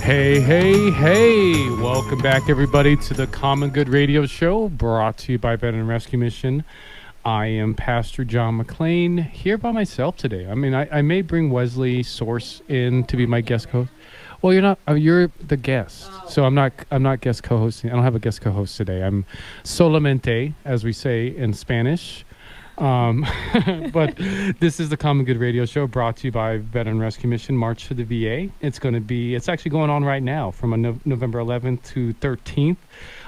Hey, hey, hey. Welcome back, everybody, to the Common Good Radio Show, brought to you by Veteran Rescue Mission. I am Pastor John McLean, here by myself today. I mean, I may bring Wesley Source in to be my guest co-host. Well, you're not. You're the guest, so I'm not guest co-hosting. I don't have a guest co-host today. I'm solamente, as we say in Spanish. But this is the Common Good Radio Show, brought to you by Veteran Rescue Mission March to the VA. It's actually going on right now from November 11th to 13th.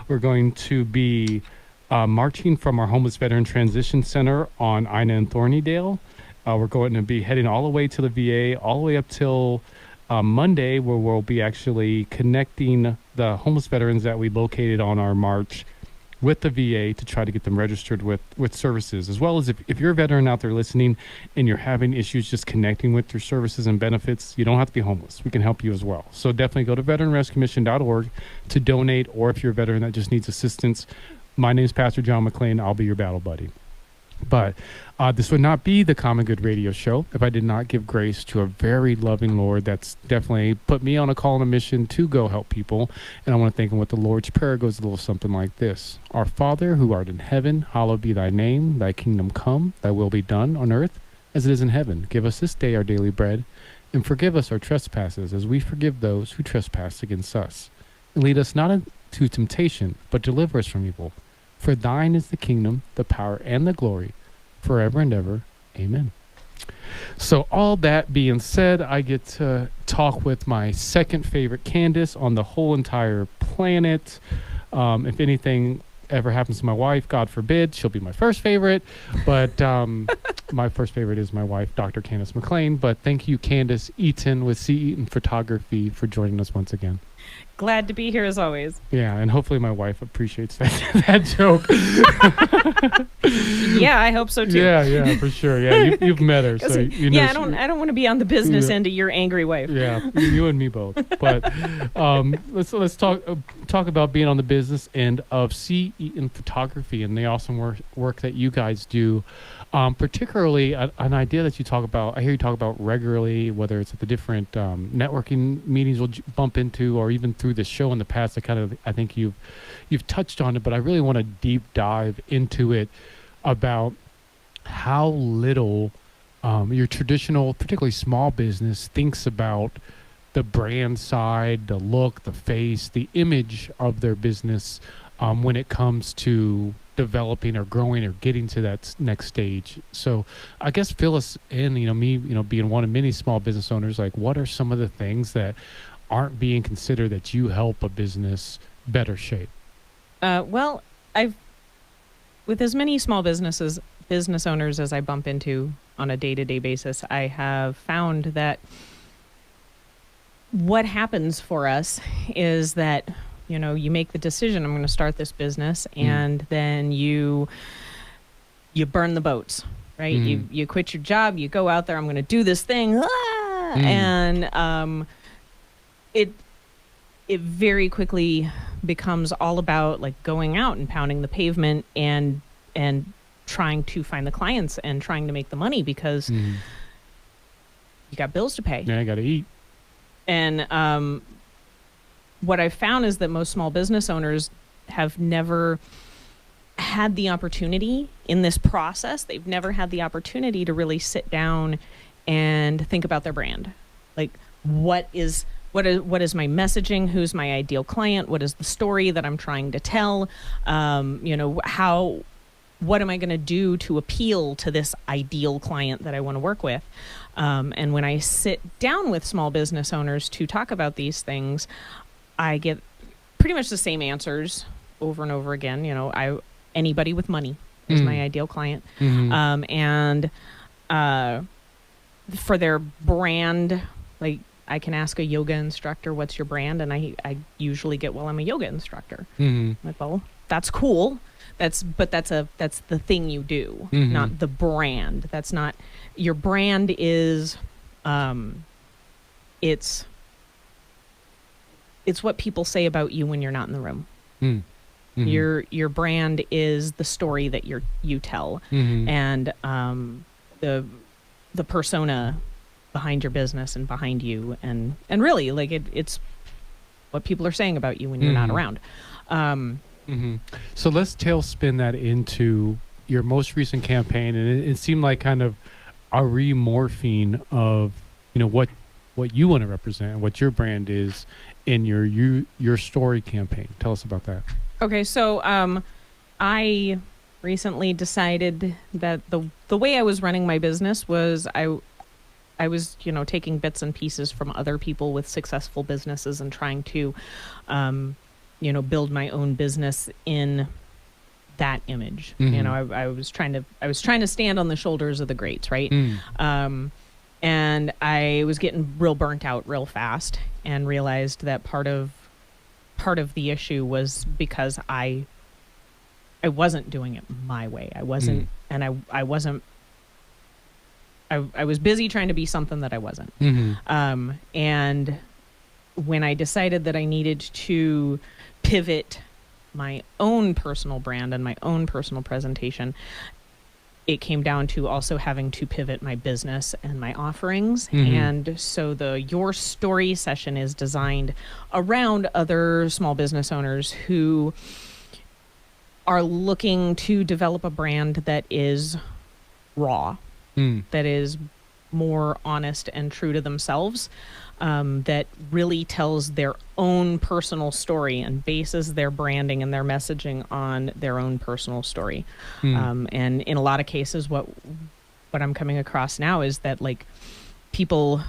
We're going to be marching from our Homeless Veteran Transition Center on Ina and Thornydale. We're going to be heading all the way to the VA, all the way up till Monday, where we'll be actually connecting the homeless veterans that we located on our march with the VA to try to get them registered with services, as well as if you're a veteran out there listening and you're having issues just connecting with your services and benefits, you don't have to be homeless. We can help you as well. So definitely go to veteranrescuemission.org to donate, or if you're a veteran that just needs assistance. My name is Pastor John McLean. I'll be your battle buddy. But this would not be the Common Good Radio Show if I did not give grace to a very loving Lord that's definitely put me on a call and a mission to go help people. And I want to thank him with the Lord's Prayer. Goes a little something like this. Our Father, who art in heaven, hallowed be thy name. Thy kingdom come, thy will be done on earth as it is in heaven. Give us this day our daily bread, and forgive us our trespasses as we forgive those who trespass against us. And lead us not into temptation, but deliver us from evil. For thine is the kingdom, the power, and the glory, forever and ever. Amen. So all that being said, I get to talk with my second favorite Candace on the whole entire planet. If anything ever happens to my wife, God forbid, she'll be my first favorite. But my first favorite is my wife, Dr. Candace McLean. But thank you, Candace Eaton with C. Eaton Photography, for joining us once again. Glad to be here as always. Yeah, and hopefully my wife appreciates that joke. Yeah, I hope so too. Yeah, for sure. Yeah, you've met her, so you know. Yeah, I don't want to be on the business end of your angry wife. Yeah, you and me both. But let's talk about being on the business end of C. Eaton Photography and the awesome work that you guys do. Particularly an idea that you talk about, I hear you talk about regularly, whether it's at the different networking meetings we'll bump into, or even through the show in the past. I think you've touched on it, but I really want to deep dive into it about how little your traditional, particularly small business, thinks about the brand side, the look, the face, the image of their business when it comes to developing or growing or getting to that next stage. So I guess fill us in, me, being one of many small business owners, like what are some of the things that aren't being considered that you help a business better shape? Well, with as many small business owners as I bump into on a day-to-day basis, I have found that what happens for us is that you make the decision, I'm going to start this business, and then you burn the boats, right? You quit your job, you go out there, I'm going to do this thing, and it very quickly becomes all about like going out and pounding the pavement and trying to find the clients and trying to make the money because you got bills to pay. Yeah, I got to eat. And what I've found is that most small business owners have never had the opportunity in this process. They've never had the opportunity to really sit down and think about their brand. Like, what is my messaging? Who's my ideal client? What is the story that I'm trying to tell? What am I going to do to appeal to this ideal client that I want to work with? And when I sit down with small business owners to talk about these things, I get pretty much the same answers over and over again. Anybody with money is my ideal client. And for their brand, like I can ask a yoga instructor, what's your brand? And I usually get, well, I'm a yoga instructor. Like, well, that's cool. That's the thing you do, not the brand. That's not, your brand is, it's what people say about you when you're not in the room. Your brand is the story that you tell, and the persona behind your business and behind you, and really, like it's what people are saying about you when you're not around. So let's tailspin that into your most recent campaign, and it seemed like kind of a remorphing of what you want to represent, what your brand is in your story campaign. Tell us about that. Okay, so I recently decided that the way I was running my business was I was taking bits and pieces from other people with successful businesses and trying to build my own business in that image. I was trying to stand on the shoulders of the greats, right? And I was getting real burnt out real fast, and realized that part of the issue was because I wasn't doing it my way. I wasn't, and I wasn't. I was busy trying to be something that I wasn't. And when I decided that I needed to pivot my own personal brand and my own personal presentation, it came down to also having to pivot my business and my offerings. And so the Your Story session is designed around other small business owners who are looking to develop a brand that is raw, that is more honest and true to themselves, that really tells their own personal story and bases their branding and their messaging on their own personal story. And in a lot of cases, what I'm coming across now is that like people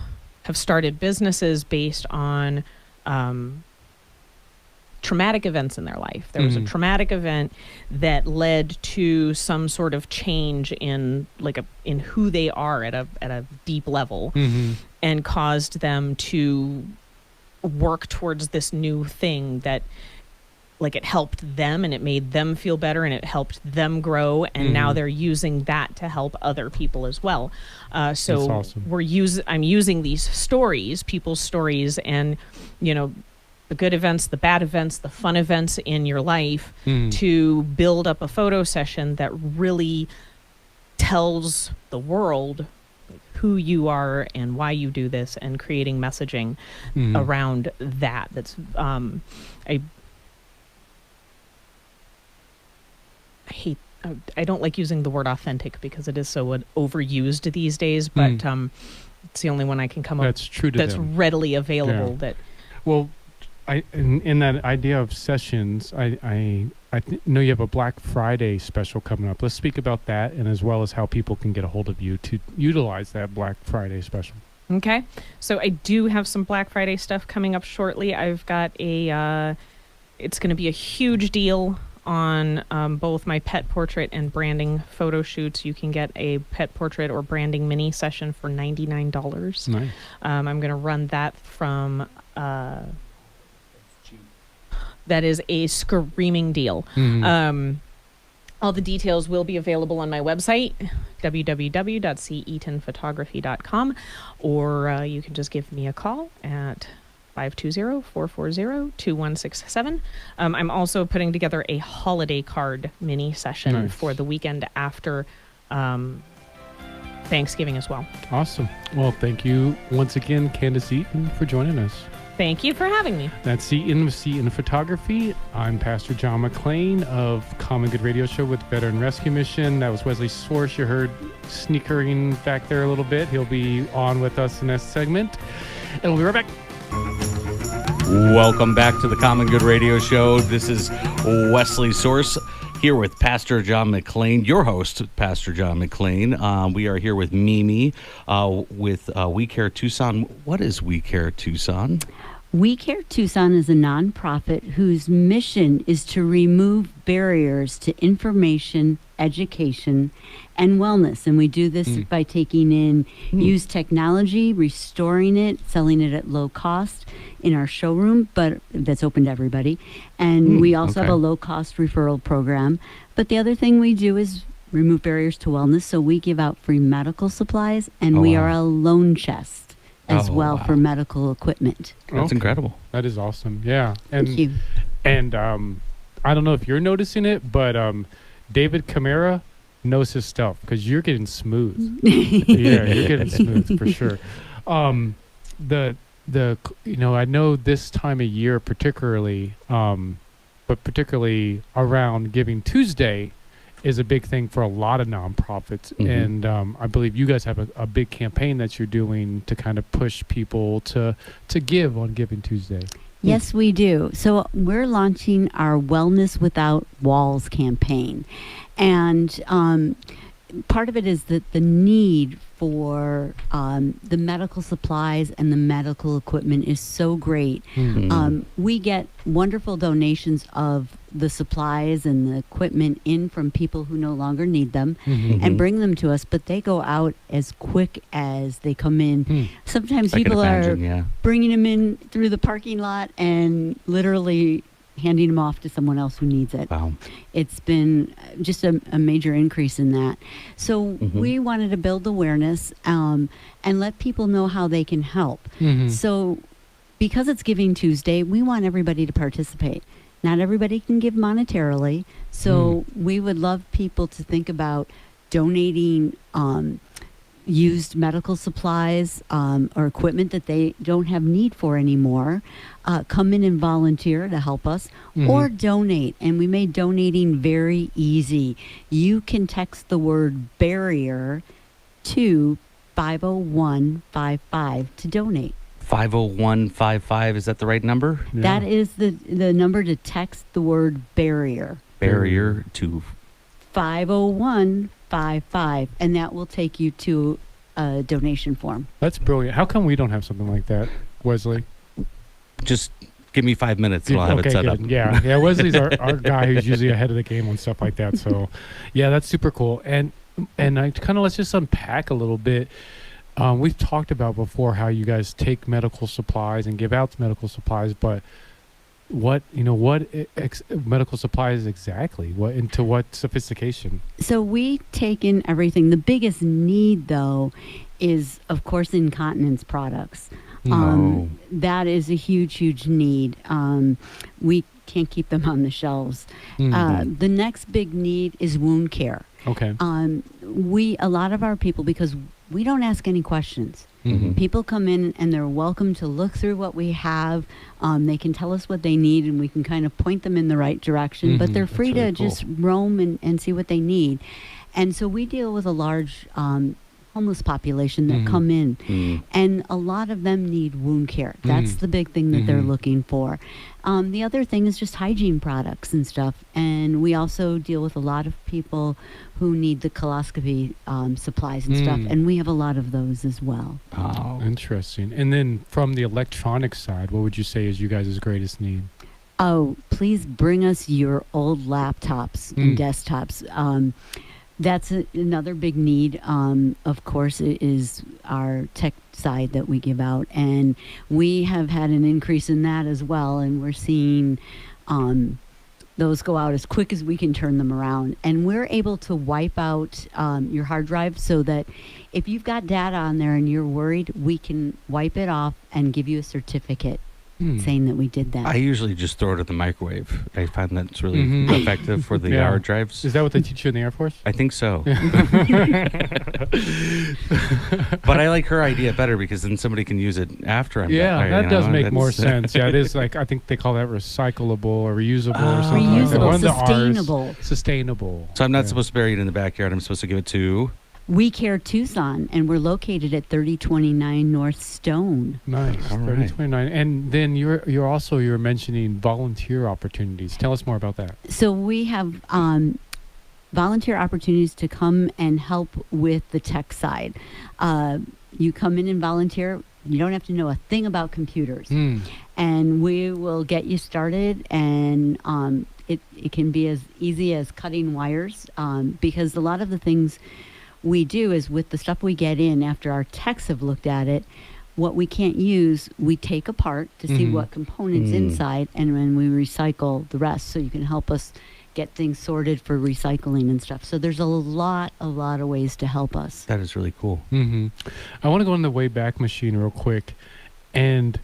have started businesses based on traumatic events in their life. There was a traumatic event that led to some sort of change in who they are at a deep level, and caused them to work towards this new thing that it helped them and it made them feel better and it helped them grow, and now they're using that to help other people as well. So awesome. I'm using these stories, people's stories, and the good events, the bad events, the fun events in your life, to build up a photo session that really tells the world who you are and why you do this, and creating messaging around that. That's I don't like using the word authentic because it is so overused these days, but it's the only one I can come up that's true to that's them. Readily available. Yeah. That well, in that idea of sessions, I know you have a Black Friday special coming up. Let's speak about that, and as well as how people can get a hold of you to utilize that Black Friday special. Okay. So I do have some Black Friday stuff coming up shortly. I've got it's going to be a huge deal on both my pet portrait and branding photo shoots. You can get a pet portrait or branding mini session for $99. Nice. I'm going to run that from... that is a screaming deal. All the details will be available on my website, www.ceatonphotography.com, or you can just give me a call at 520-440-2167. I'm also putting together a holiday card mini session for the weekend after Thanksgiving as well. Awesome. Well, thank you once again, Candace Eaton, for joining us. Thank you for having me. That's Eaton Photography. I'm Pastor John McClain of Common Good Radio Show with Veteran Rescue Mission. That was Wesley Source. You heard sneakering back there a little bit. He'll be on with us in this segment. And we'll be right back. Welcome back to the Common Good Radio Show. This is Wesley Source here with Pastor John McClain, your host, Pastor John McClain. We are here with Mimi with We Care Tucson. What is We Care Tucson? We Care Tucson is a nonprofit whose mission is to remove barriers to information, education, and wellness. And we do this by taking in used technology, restoring it, selling it at low cost in our showroom, but that's open to everybody. And we also have a low-cost referral program. But the other thing we do is remove barriers to wellness. So we give out free medical supplies, and we are a loan chest as well for medical equipment. That's incredible. That is awesome. Yeah. And, Thank you. And I don't know if you're noticing it, but David Camara knows his stuff because you're getting smooth. Yeah, you're getting smooth for sure. I know this time of year particularly, but particularly around Giving Tuesday is a big thing for a lot of nonprofits. And I believe you guys have a big campaign that you're doing to kind of push people to give on Giving Tuesday. Yes, we do. So we're launching our Wellness Without Walls campaign. And part of it is that the need for the medical supplies and the medical equipment is so great. We get wonderful donations of the supplies and the equipment in from people who no longer need them and bring them to us, but they go out as quick as they come in. Sometimes people are bringing them in through the parking lot and literally handing them off to someone else who needs it. Wow. It's been just a major increase in that. So we wanted to build awareness and let people know how they can help. So because it's Giving Tuesday, we want everybody to participate. Not everybody can give monetarily, so we would love people to think about donating used medical supplies or equipment that they don't have need for anymore. Come in and volunteer to help us or donate. And we made donating very easy. You can text the word barrier to 50155 to donate. 50155, is that the right number? Yeah. That is the number to text the word barrier. Barrier to 50155, and that will take you to a donation form. That's brilliant. How come we don't have something like that, Wesley? Just give me 5 minutes and I'll have it set up. Yeah. Wesley's our guy who's usually ahead of the game on stuff like that. So, yeah, that's super cool. And I kind of let's just unpack a little bit. We've talked about before how you guys take medical supplies and give out medical supplies, but what medical supplies exactly? Into what sophistication? So we take in everything. The biggest need, though, is of course incontinence products. That is a huge need. We can't keep them on the shelves. The next big need is wound care. Okay. A lot of our people, because we don't ask any questions. People come in and they're welcome to look through what we have. They can tell us what they need and we can kind of point them in the right direction, but they're free to just roam and see what they need. And so we deal with a large homeless population that come in, and a lot of them need wound care. That's the big thing that they're looking for. The other thing is just hygiene products and stuff, and we also deal with a lot of people who need the coloscopy supplies and stuff, and we have a lot of those as well. Oh, interesting. And then from the electronic side, what would you say is you guys' greatest need? Oh, please bring us your old laptops and desktops. That's another big need. Of course, is our tech side that we give out, and we have had an increase in that as well. And we're seeing those go out as quick as we can turn them around, and we're able to wipe out your hard drive so that if you've got data on there and you're worried, we can wipe it off and give you a certificate saying that we did that. I usually just throw it in the microwave. I find that's really effective for the hard drives. Is that what they teach you in the Air Force? I think so. But I like her idea better because then somebody can use it after I'm done. That does make more sense. Yeah, it is like, I think they call that recyclable or reusable or something like that. Reusable, sustainable. Sustainable. So I'm not supposed to bury it in the backyard. I'm supposed to give it to... We Care Tucson, and we're located at 3029 North Stone. Nice, 3029. And then you're mentioning volunteer opportunities. Tell us more about that. So we have volunteer opportunities to come and help with the tech side. You come in and volunteer. You don't have to know a thing about computers, and we will get you started. And it can be as easy as cutting wires, because a lot of the things we do is with the stuff we get in after our techs have looked at it, what we can't use, we take apart to see what components inside, and then we recycle the rest, so you can help us get things sorted for recycling and stuff. So there's a lot of ways to help us. That is really cool. I want to go in the Wayback Machine real quick and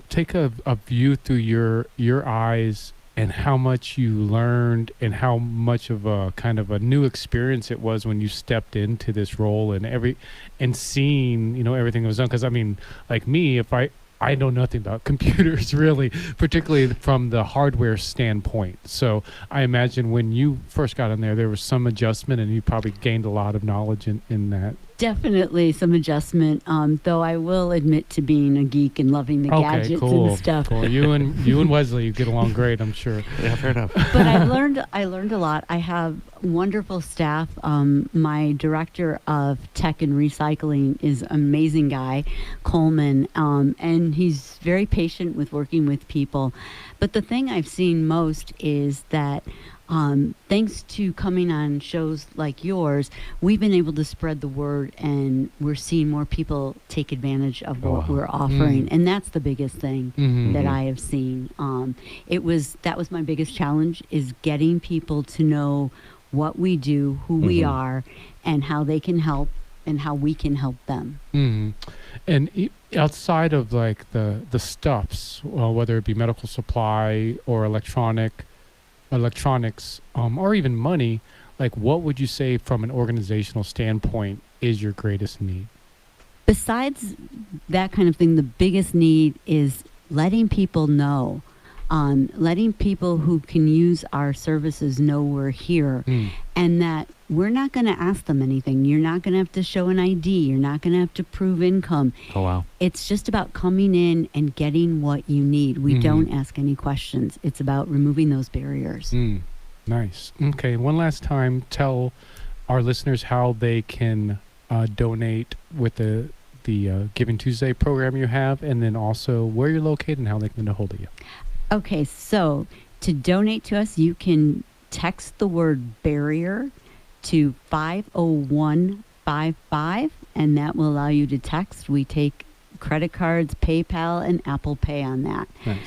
take a view through your eyes and how much you learned and how much of a kind of a new experience it was when you stepped into this role and seeing, everything that was done. Because I mean, like me, if I know nothing about computers really, particularly from the hardware standpoint. So I imagine when you first got in there was some adjustment, and you probably gained a lot of knowledge in that. Definitely some adjustment, though I will admit to being a geek and loving the gadgets and stuff. Cool. You and Wesley get along great, I'm sure. Yeah, fair enough. But I learned a lot. I have wonderful staff. My director of tech and recycling is an amazing guy, Coleman, and he's very patient with working with people. But the thing I've seen most is that thanks to coming on shows like yours, we've been able to spread the word, and we're seeing more people take advantage of what we're offering. And that's the biggest thing that I have seen. That was my biggest challenge, is getting people to know what we do, who we are, and how they can help, and how we can help them. And outside of like the stuffs, whether it be medical supply or electronics, or even money, like what would you say from an organizational standpoint is your greatest need? Besides that kind of thing, the biggest need is letting people know, letting people who can use our services know we're here, and that we're not going to ask them anything. You're not going to have to show an ID. You're not going to have to prove income. Oh, wow. It's just about coming in and getting what you need. We don't ask any questions. It's about removing those barriers. Nice. Okay, one last time, tell our listeners how they can donate with the Giving Tuesday program you have, and then also where you're located and how they can get a hold of you. Okay, so to donate to us, you can text the word barrier to 50155, and that will allow you to text. We take credit cards, PayPal, and Apple Pay on that. Nice.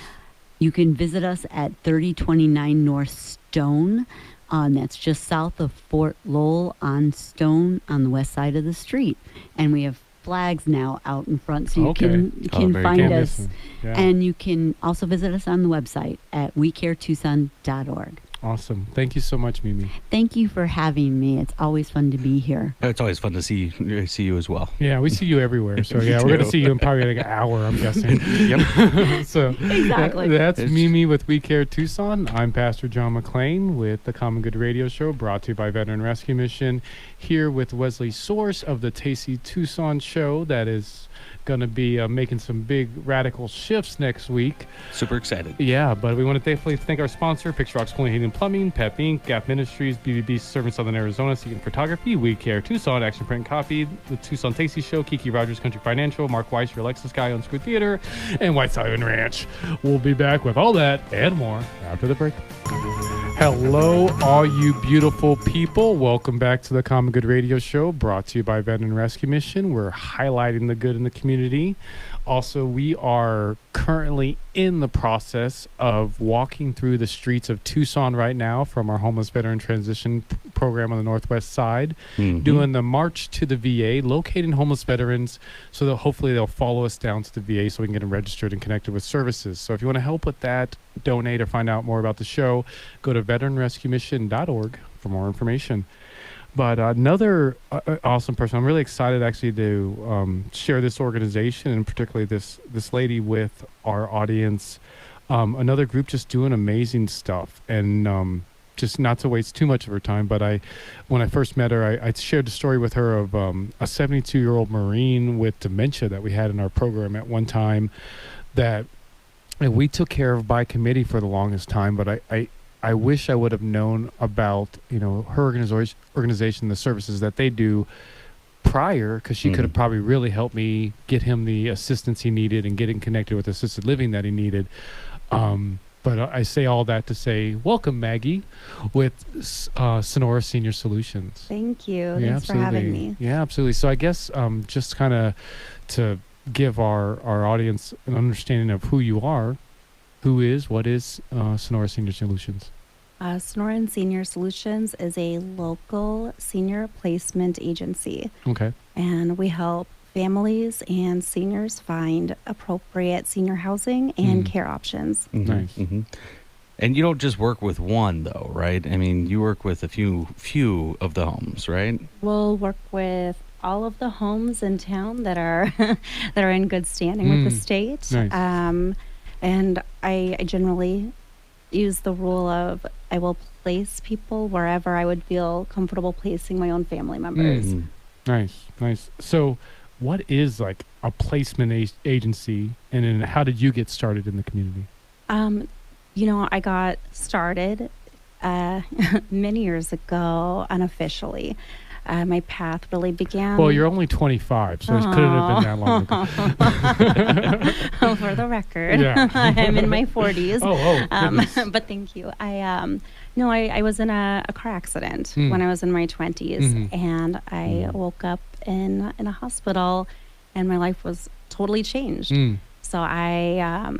You can visit us at 3029 North Stone. That's just south of Fort Lowell on Stone on the west side of the street. And we have flags now out in front, so you can find us. Yeah. And you can also visit us on the website at wecaretucson.org. Awesome. Thank you so much, Mimi. Thank you for having me. It's always fun to be here. It's always fun to see you as well. Yeah, we see you everywhere. So yeah, we're going to see you in probably like an hour, I'm guessing. Yep. So exactly. That's Mimi with We Care Tucson. I'm Pastor John McClain with the Common Good Radio Show, brought to you by Veteran Rescue Mission. Here with Wesley Source of the Tasty Tucson Show, that is going to be making some big radical shifts next week. Super excited. Yeah, but we want to definitely thank our sponsor, Picture Rocks Cooling, Heating and Plumbing, Pep Inc., Gap Ministries, BBB Serving Southern Arizona, Seeking Photography, We Care Tucson, Action Print and Copy, the Tucson Tasty Show, Kiki Rogers Country Financial, Mark Weiss, your Lexus guy on Screw Theater, and White Island Ranch. We'll be back with all that and more after the break. Hello, all you beautiful people. Welcome back to the Common Good Radio Show, brought to you by Veteran Rescue Mission. We're highlighting the good in the community. Also, we are currently in the process of walking through the streets of Tucson right now from our homeless veteran transition program on the northwest side, doing the March to the VA, locating homeless veterans so that hopefully they'll follow us down to the VA so we can get them registered and connected with services. So if you want to help with that, donate, or find out more about the show, go to veteranrescuemission.org for more information. But another awesome person, I'm really excited actually to share this organization, and particularly this lady with our audience. Another group just doing amazing stuff, and just not to waste too much of her time. But when I first met her, I shared the story with her of a 72-year-old Marine with dementia that we had in our program at one time that we took care of by committee for the longest time. But I wish I would have known about, her organization, the services that they do prior, because she could have probably really helped me get him the assistance he needed and getting connected with assisted living that he needed. But I say all that to say, welcome, Maggie, with Sonora Senior Solutions. Thank you. Yeah, Thanks for having me. Yeah, absolutely. So I guess just kind of to give our audience an understanding of who you are, what is Sonora Senior Solutions? Sonora Senior Solutions is a local senior placement agency. Okay. And we help families and seniors find appropriate senior housing and care options. Nice. And you don't just work with one, though, right? I mean, you work with a few of the homes, right? We'll work with all of the homes in town that are that are in good standing with the state. Nice. And I generally use the rule of I will place people wherever I would feel comfortable placing my own family members. Nice. So, what is like a placement agency, and then how did you get started in the community? I got started many years ago unofficially. My path really began. Well, you're only 25, so it couldn't have been that long ago. For the record, Yeah. I'm in my 40s. goodness. But thank you. I was in a car accident when I was in my 20s, and I woke up in a hospital, and my life was totally changed. So I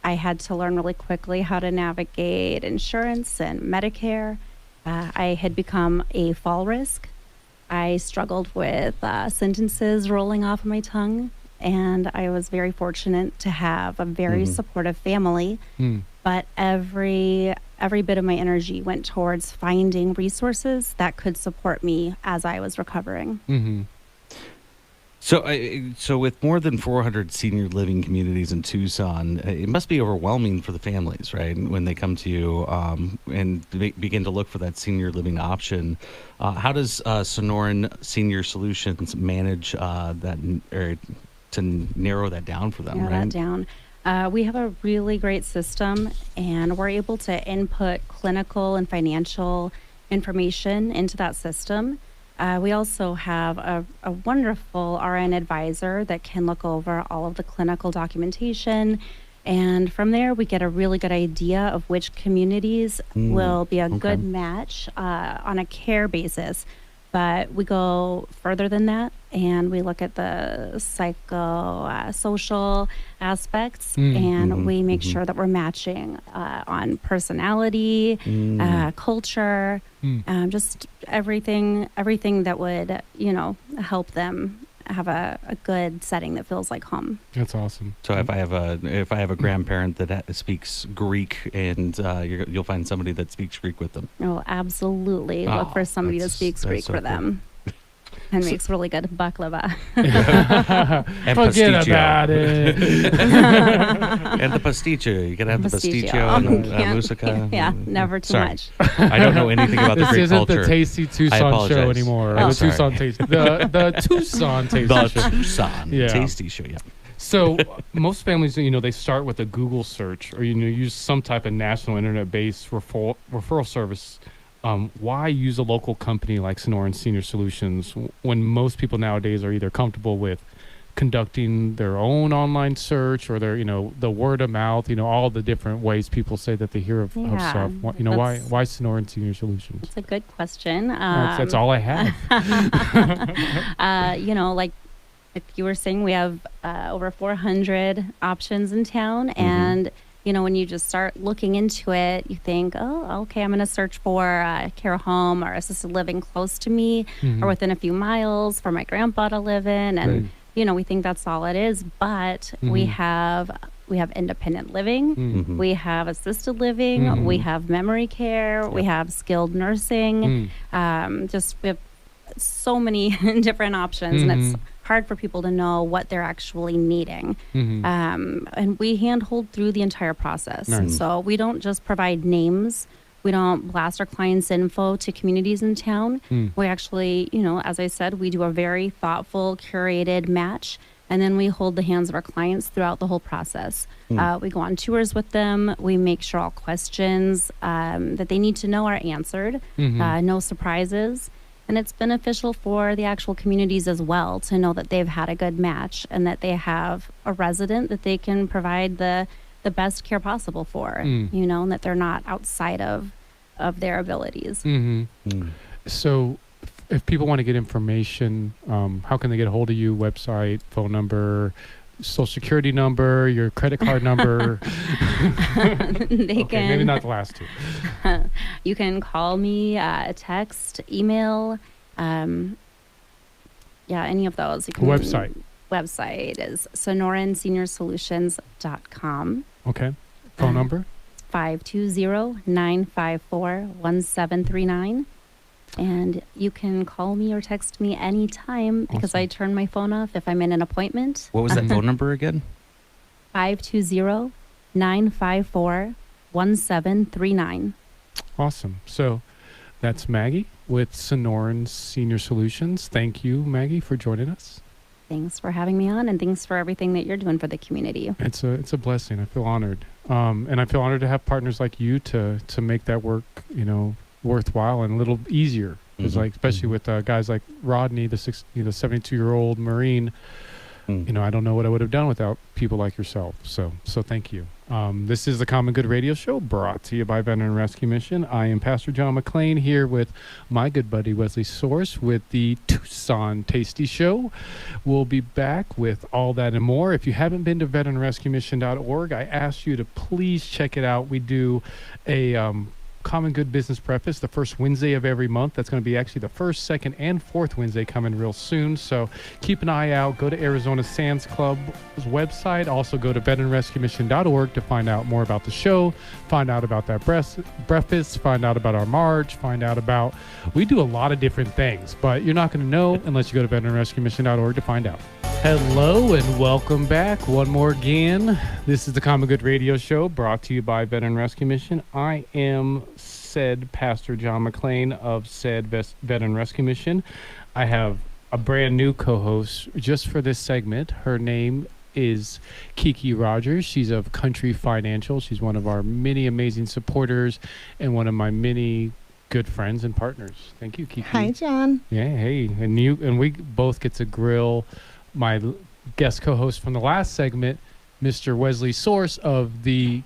had to learn really quickly how to navigate insurance and Medicare. I had become a fall risk. I struggled with sentences rolling off of my tongue, and I was very fortunate to have a very supportive family. But every bit of my energy went towards finding resources that could support me as I was recovering. So with more than 400 senior living communities in Tucson, it must be overwhelming for the families, right? When they come to you and they begin to look for that senior living option. How does Sonoran Senior Solutions manage that, or to narrow that down for them, Narrow right? that down. We have a really great system, and we're able to input clinical and financial information into that system. We also have a wonderful RN advisor that can look over all of the clinical documentation. And from there, we get a really good idea of which communities will be a good match on a care basis. But we go further than that, and we look at the psychosocial aspects, and we make sure that we're matching on personality, culture, just everything that would, help them have a good setting that feels like home. That's awesome. So if I have a grandparent that speaks Greek, and you'll find somebody that speaks Greek with them. Oh, absolutely. Look for somebody that speaks Greek so for cool. them. And makes really good baklava. And Forget pasticcio. about it. And the pasticcio. You gotta have the Pasticcio. pasticcio and the Yeah. moussaka. Yeah, never too Sorry. much. I don't know anything about the This Greek isn't culture. the Tasty Tucson show apologize. anymore. I'm The sorry. Tucson Tasty. The Tucson Tasty The show. Tucson Yeah. Tasty Show. Yeah. So most families, they start with a Google search or use some type of national internet-based referral service. Why use a local company like Sonoran Senior Solutions when most people nowadays are either comfortable with conducting their own online search or their, the word of mouth, all the different ways people say that they hear of stuff. Why Sonoran Senior Solutions? It's a good question. That's all I have. Like if you were saying, we have over 400 options in town, and when you just start looking into it, you think, oh, okay, I'm going to search for a care home or assisted living close to me or within a few miles for my grandpa to live in. And, we think that's all it is. But we have independent living. We have assisted living. We have memory care. We have skilled nursing. We have so many different options, and it's hard for people to know what they're actually needing. And we handhold through the entire process. Nice. So we don't just provide names. We don't blast our clients' info to communities in town. We actually, as I said, we do a very thoughtful, curated match. And then we hold the hands of our clients throughout the whole process. We go on tours with them. We make sure all questions that they need to know are answered. No surprises. And it's beneficial for the actual communities as well to know that they've had a good match and that they have a resident that they can provide the best care possible for, and that they're not outside of their abilities. So if people want to get information, how can they get a hold of you? Website, phone number, social security number, your credit card number? They can. Maybe not the last two. You can call me, text, email, any of those. You can, Website is sonoransenior.com. Okay. Phone number? 520-954-1739. And you can call me or text me anytime because I turn my phone off if I'm in an appointment. What was that phone number again? 520-954-1739. Awesome. So that's Maggie with Sonoran Senior Solutions. Thank you, Maggie, for joining us. Thanks for having me on, and thanks for everything that you're doing for the community. It's a blessing. I feel honored. And I feel honored to have partners like you to make that work, worthwhile and a little easier. Because especially with guys like Rodney, the 72-year-old Marine, I don't know what I would have done without people like yourself. So thank you. This is the Common Good Radio Show, brought to you by Veteran Rescue Mission. I am Pastor John McClain here with my good buddy Wesley Source with the Tucson Tasty Show. We'll be back with all that and more. If you haven't been to veteranrescuemission.org, I ask you to please check it out. We do a Common Good Business Breakfast the first Wednesday of every month. That's going to be actually the first, second, and fourth Wednesday coming real soon. So keep an eye out. Go to Arizona Sands Club's website. Also go to veteranrescuemission.org to find out more about the show, find out about that breakfast, find out about our march, find out about... We do a lot of different things, but you're not going to know unless you go to veteranrescuemission.org to find out. Hello and welcome back one more again. This is the Common Good Radio Show brought to you by Veteran Rescue Mission. I am said Pastor John McClain of said Veteran Rescue Mission. I have a brand new co-host just for this segment. Her name is Kiki Rogers. She's of Country Financial. She's one of our many amazing supporters and one of my many good friends and partners. Thank you, Kiki. Hi, John. Yeah, hey. And we both get to grill my guest co-host from the last segment, Mr. Wesley Source of the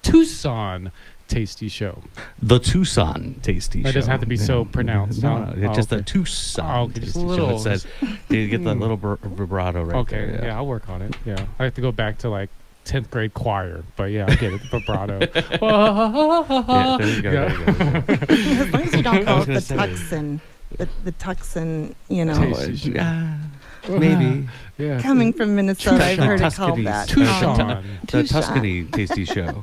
Tucson Tasty Show. The Tucson Tasty Show. It doesn't have to be so pronounced. No, it's just okay. the Tucson Just Tasty a little. Show. It says, you get that little vibrato right Okay, there. yeah, I'll work on it. Yeah, I have to go back to like 10th grade choir, but yeah, I get it. Vibrato. Yeah, there you go. Yeah. There you go. As long as you don't call it the say- Tucson, the Tucson, Tasty Show. Maybe. Yeah. coming from Minnesota, I've heard it called Tuscany's- that. Tucson. The Tucson. Tuscany Tasty Show.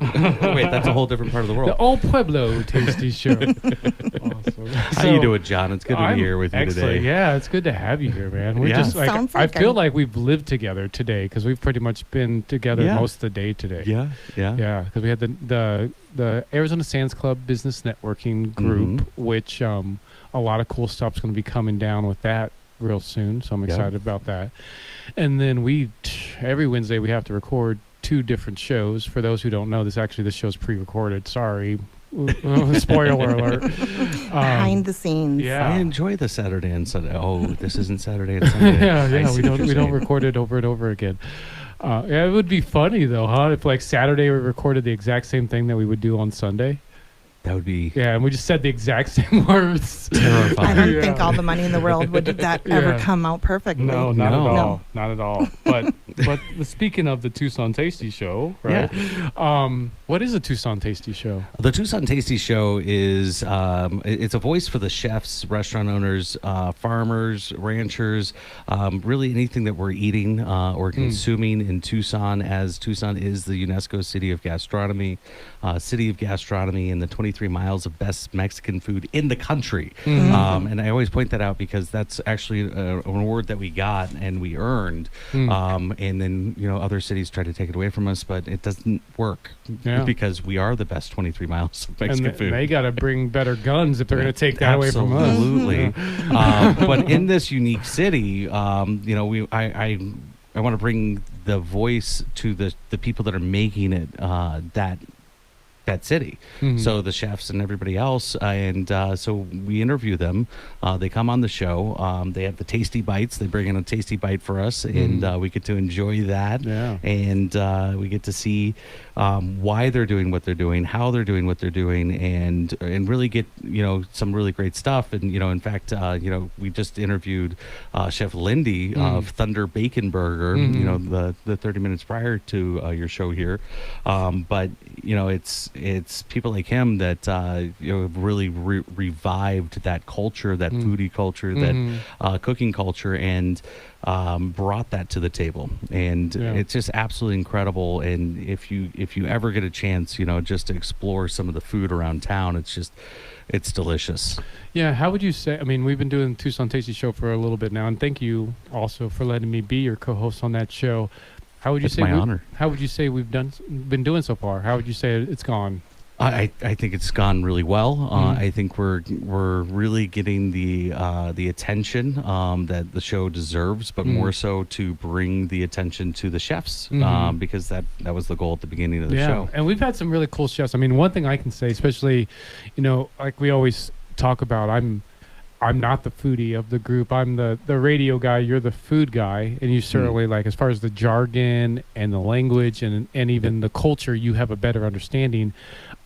Wait, that's a whole different part of the world. The Old Pueblo Tasty Show. Awesome. How you doing, John? It's good to I'm be here with you excellent. today. Yeah, it's good to have you here, man. We're Yeah. just like, Sounds I like feel I'm- like we've lived together today because we've pretty much been together Yeah. most of the day today. Yeah, yeah. Yeah, because we had the Arizona Sands Club Business Networking Group, which a lot of cool stuff's going to be coming down with that real soon. So I'm Yeah. excited about that. And then every Wednesday we have to record 2 different shows. For those who don't know, this show's pre-recorded. Sorry. Spoiler alert. Behind the scenes. Yeah. I enjoy the Saturday and Sunday. Oh, this isn't Saturday and Sunday. yeah, I see we what don't you're saying. record it over and over again. Yeah, it would be funny though, huh? If like Saturday we recorded the exact same thing that we would do on Sunday. That would be Yeah, and we just said the exact same words. I terrifying. don't Yeah. think all the money in the world would that ever Yeah. come out perfectly. No, not No. at all. Not at all. But speaking of the Tucson Tasty Show, right? What is a Tucson Tasty Show? The Tucson Tasty Show is it's a voice for the chefs, restaurant owners, farmers, ranchers, really anything that we're eating or consuming in Tucson, as Tucson is the UNESCO City of Gastronomy, and the 23 miles of best Mexican food in the country. And I always point that out because that's actually an award that we got and we earned. And then, other cities try to take it away from us, but it doesn't work. Yeah. Because we are the best 23 miles of Mexican And food. they got to bring better guns if they're going to take that away from us. Absolutely. But in this unique city, I want to bring the voice to the people that are making it that city. So the chefs and everybody else, so we interview them. They come on the show. They have the tasty bites. They bring in a tasty bite for us, and we get to enjoy that. Yeah. And we get to see why they're doing what they're doing, how they're doing what they're doing, and really get some really great stuff. And in fact, we just interviewed Chef Lindy of Thunder Bacon Burger. The 30 minutes prior to your show here, but it's it's people like him that have really revived that culture, that foodie culture, that cooking culture, and brought that to the table. And it's just absolutely incredible. And if you ever get a chance, just to explore some of the food around town, it's delicious. Yeah, how would you say, I mean, we've been doing Tucson Tasty Show for a little bit now, and thank you also for letting me be your co-host on that show. How would you say? It's my honor. How would you say we've been doing so far? How would you say it's gone? I think it's gone really well. I think we're really getting the attention that the show deserves, but more so to bring the attention to the chefs, because that was the goal at the beginning of the show. And we've had some really cool chefs. I mean, one thing I can say, especially, like we always talk about, I'm not the foodie of the group. I'm the radio guy. You're the food guy, and you certainly like, as far as the jargon and the language and even the culture, you have a better understanding.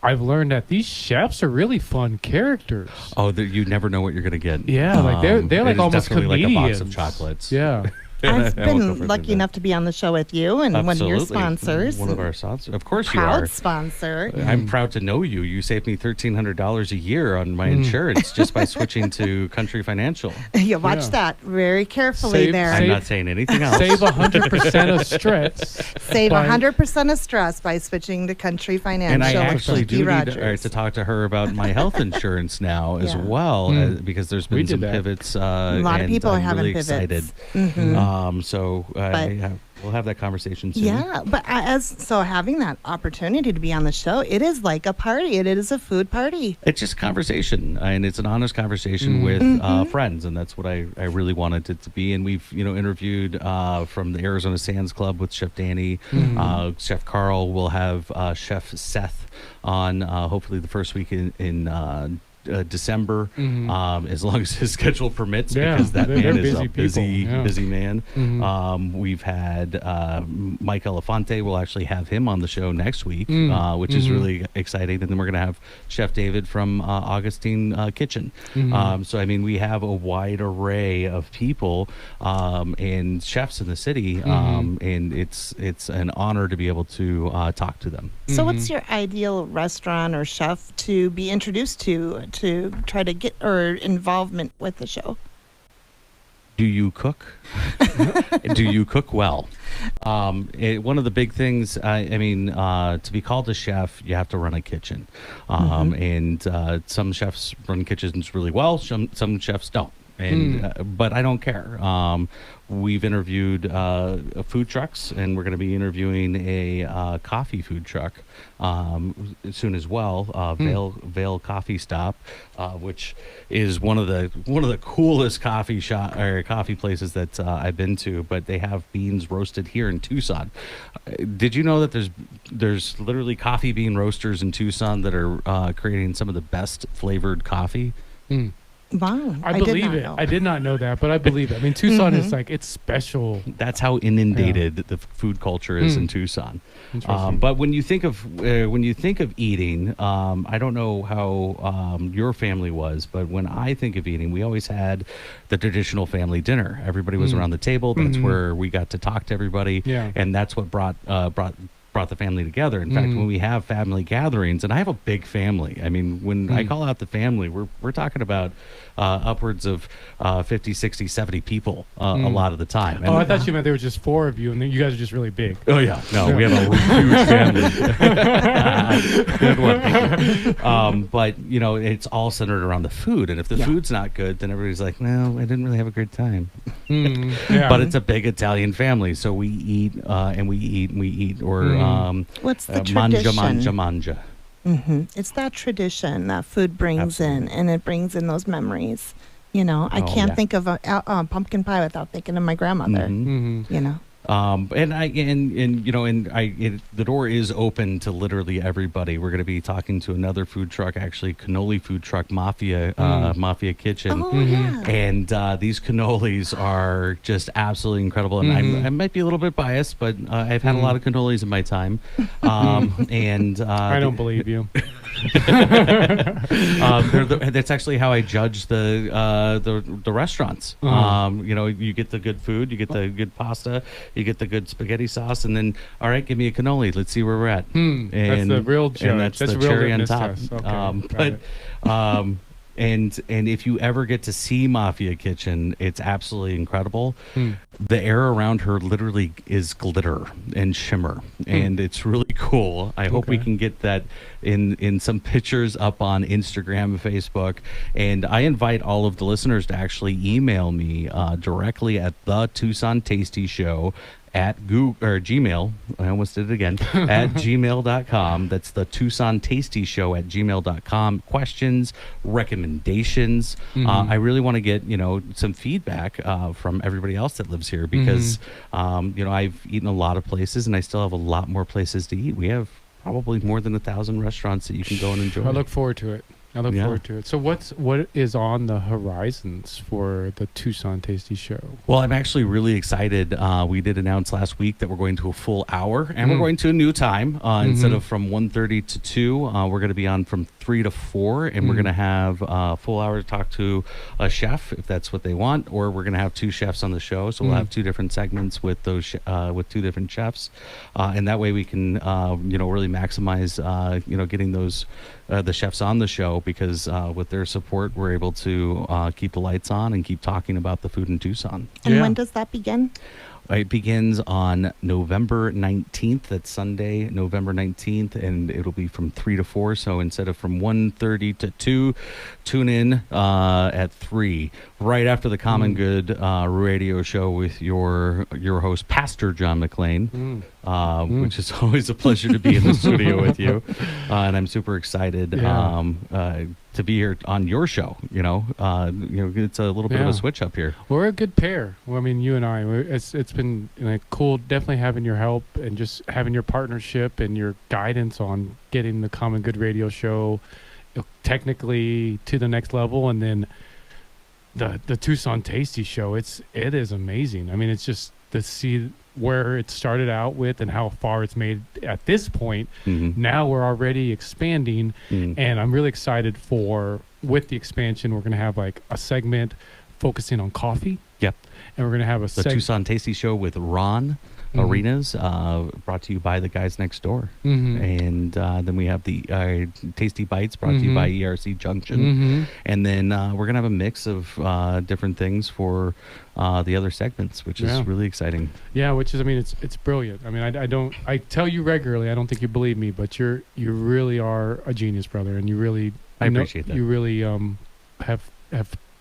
I've learned that these chefs are really fun characters. Oh, you never know what you're gonna get. Yeah, like they're like almost comedians. Like a box of chocolates. Yeah. I've been lucky enough to be on the show with you and one of your sponsors. One of our sponsors. Of course you are. Proud sponsor. I'm proud to know you. You saved me $1,300 a year on my insurance just by switching to Country Financial. You watch that very carefully there. I'm not saying anything else. Save 100% of stress. Save 100% of stress by switching to Country Financial. And I actually with do Rogers. need to talk to her about my health insurance now as well, because there's been some pivots. A lot of people are having really pivots. Excited. We'll have that conversation soon. Yeah, but having that opportunity to be on the show, it is like a party. It is a food party. It's just conversation, and it's an honest conversation with friends, and that's what I really wanted it to be. And we've interviewed from the Arizona Sands Club with Chef Danny, Chef Carl. We'll have Chef Seth on hopefully the first week in December, as long as his schedule permits, because that man is a busy man. We've had Mike Elefante. We'll actually have him on the show next week, which is really exciting. And then we're going to have Chef David from Augustine Kitchen. So, I mean, we have a wide array of people and chefs in the city, and it's an honor to be able to talk to them. So what's your ideal restaurant or chef to be introduced to try to get or involvement with the show? Do you cook? Do you cook well? One of the big things, to be called a chef, you have to run a kitchen. And some chefs run kitchens really well, some chefs don't. But I don't care. We've interviewed food trucks, and we're going to be interviewing a coffee food truck soon as well. Vale Coffee Stop, which is one of the coolest coffee places that I've been to. But they have beans roasted here in Tucson. Did you know that there's literally coffee bean roasters in Tucson that are creating some of the best flavored coffee? Wow, I believe it. I did not know that, but I believe it. I mean, Tucson is like, it's special. That's how inundated the food culture is in Tucson. But when you think of eating, I don't know how your family was, but when I think of eating, we always had the traditional family dinner. Everybody was around the table. That's where we got to talk to everybody, and that's what brought the family together. In fact, when we have family gatherings, and I have a big family. I mean, when I call out the family, we're talking about upwards of 50, 60, 70 people a lot of the time. And I thought you meant there were just 4 of you, and then you guys are just really big. Oh, yeah. No, we have a huge family. Good one. Thank you. But, it's all centered around the food. And if the food's not good, then everybody's like, no, I didn't really have a good time. But it's a big Italian family, so we eat and we eat and we eat. Or what's the tradition? Manja. It's that tradition that food brings in, and it brings in those memories. I can't think of a pumpkin pie without thinking of my grandmother. The door is open to literally everybody. We're going to be talking to another food truck, actually cannoli food truck, Mafia Kitchen. And these cannolis are just absolutely incredible. And I might be a little bit biased, but I've had a lot of cannolis in my time. I don't believe you. That's actually how I judge the restaurants. You get the good food, you get the good pasta, you get the good spaghetti sauce, and then all right, give me a cannoli. Let's see where we're at. And that's the real judge. And that's the real cherry on litmus top. test. Okay, got it. And if you ever get to see Mafia Kitchen, it's absolutely incredible. The air around her literally is glitter and shimmer, and it's really cool. I hope we can get that in some pictures up on Instagram and Facebook. And I invite all of the listeners to actually email me directly at the Tucson Tasty Show at Google or Gmail. I almost did it again. At gmail.com. That's the Tucson Tasty Show at gmail.com. Questions, recommendations. I really want to get, some feedback from everybody else that lives here because, I've eaten a lot of places and I still have a lot more places to eat. We have probably more than 1,000 restaurants that you can go and enjoy. I look forward to it. So what is on the horizons for the Tucson Tasty Show? Well, I'm actually really excited. We did announce last week that we're going to a full hour, and we're going to a new time. Instead of from 1:30 to 2, we're going to be on from 3 to 4, and we're going to have a full hour to talk to a chef, if that's what they want, or we're going to have 2 chefs on the show. So we'll have 2 different segments with those with 2 different chefs, and that way we can really maximize getting those the chefs on the show because with their support we're able to keep the lights on and keep talking about the food in Tucson. And when does that begin? It begins on November 19th. That's Sunday, November 19th, and it'll be from 3 to 4. So instead of from 1:30 to 2, tune in at 3, right after the Common Good radio show with your host, Pastor John McLean, which is always a pleasure to be in the studio with you. And I'm super excited to be here on your show. It's a little bit of a switch up here. We're a good pair. Well, I mean, you and I. It's been cool, definitely having your help and just having your partnership and your guidance on getting the Common Good radio show technically to the next level, and then the Tucson Tasty Show. It is amazing. I mean, it's just to see where it started out with and how far it's made at this point. Now we're already expanding, and I'm really excited with the expansion. We're going to have like a segment focusing on coffee. Yep. And we're going to have the Tucson Tasty Show with Ron Arenas, brought to you by the guys next door. And then we have the Tasty Bites brought to you by ERC Junction. And then we're going to have a mix of different things for the other segments, which is really exciting. Yeah, which is, it's brilliant. I tell you regularly, I don't think you believe me, but you really are a genius, brother. And you really, I appreciate that. You really have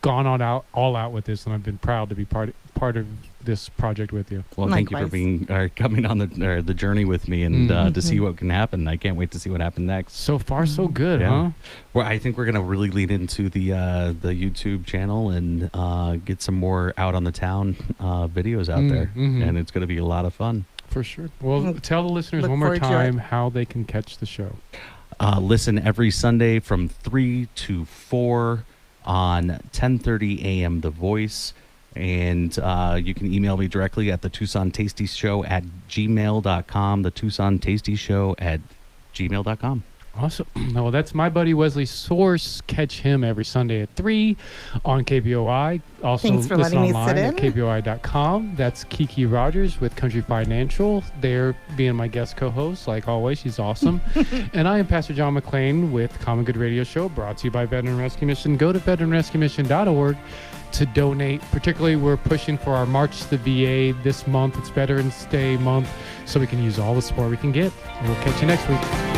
gone all out with this, and I've been proud to be part of this project with you. Well, thank you for being coming on the journey with me and to see what can happen. I can't wait to see what happens next. So far, so good, huh? Well, I think we're gonna really lean into the YouTube channel and get some more out on the town videos out there, and it's gonna be a lot of fun. For sure. Well, tell the listeners one more time how they can catch the show. Listen every Sunday from 3 to 4 on 10:30 a.m. The Voice. And you can email me directly at the Tucson Tasty Show at gmail.com, the Tucson Tasty Show at gmail.com. Awesome. Well, that's my buddy Wesley Source. Catch him every Sunday at 3 on KBOI. Also, thanks for listen letting me online sit at KBOI.com. That's Kiki Rogers with Country Financial. They're being my guest co-host, like always. She's awesome. And I am Pastor John McLean with Common Good Radio Show, brought to you by Veteran Rescue Mission. Go to veteranrescuemission.org to donate. Particularly, we're pushing for our March to the VA this month. It's Veterans Day month, so we can use all the support we can get. And we'll catch you next week.